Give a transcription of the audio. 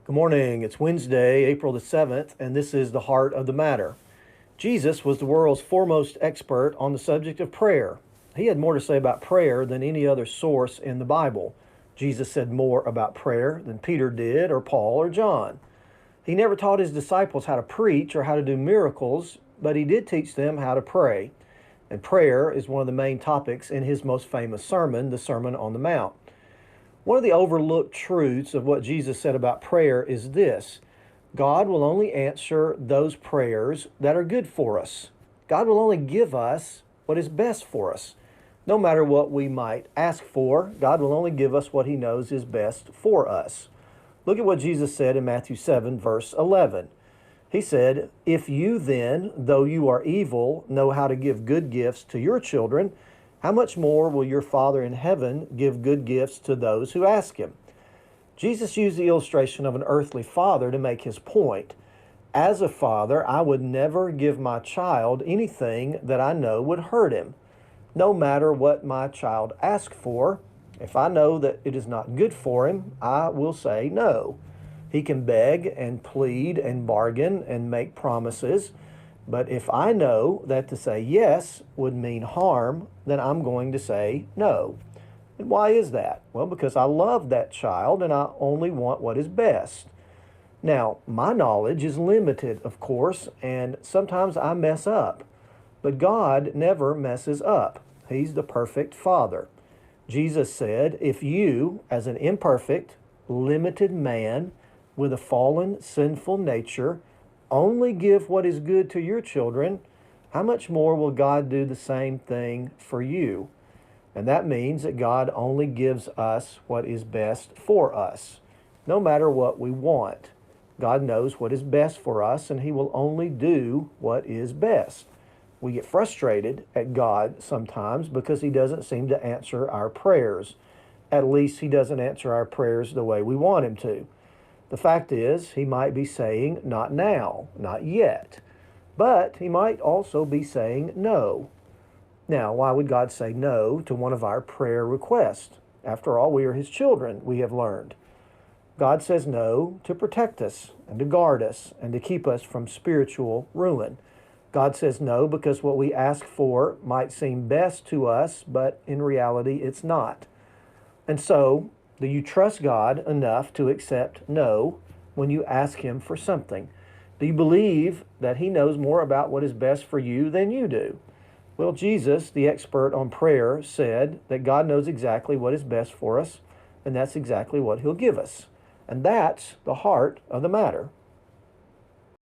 Good morning. It's Wednesday, April the 7th, and this is the heart of the matter. Jesus was the world's foremost expert on the subject of prayer. He had more to say about prayer than any other source in the Bible. Jesus said more about prayer than Peter did, or Paul, or John. He never taught his disciples how to preach or how to do miracles, but he did teach them how to pray. And prayer is one of the main topics in his most famous sermon, the Sermon on the Mount. One of the overlooked truths of what Jesus said about prayer is this: God will only answer those prayers that are good for us. God will only give us what is best for us. No matter what we might ask for, God will only give us what He knows is best for us. Look at what Jesus said in Matthew 7, verse 11. He said, "If you then, though you are evil, know how to give good gifts to your children, how much more will your Father in heaven give good gifts to those who ask Him?" Jesus used the illustration of an earthly father to make his point. As a father, I would never give my child anything that I know would hurt him. No matter what my child asks for, if I know that it is not good for him, I will say no. He can beg and plead and bargain and make promises, but if I know that to say yes would mean harm, then I'm going to say no. And why is that? Well, because I love that child and I only want what is best. Now, my knowledge is limited, of course, and sometimes I mess up. But God never messes up. He's the perfect Father. Jesus said, if you, as an imperfect, limited man with a fallen, sinful nature, only give what is good to your children, how much more will God do the same thing for you? And that means that God only gives us what is best for us, no matter what we want. God knows what is best for us, and He will only do what is best. We get frustrated at God sometimes because He doesn't seem to answer our prayers. At least He doesn't answer our prayers the way we want Him to. The fact is, He might be saying, not now, not yet. But He might also be saying no. Now, why would God say no to one of our prayer requests? After all, we are His children, we have learned. God says no to protect us and to guard us and to keep us from spiritual ruin. God says no because what we ask for might seem best to us, but in reality it's not. And so, do you trust God enough to accept no when you ask Him for something? Do you believe that He knows more about what is best for you than you do? Well, Jesus, the expert on prayer, said that God knows exactly what is best for us, and that's exactly what He'll give us. And that's the heart of the matter.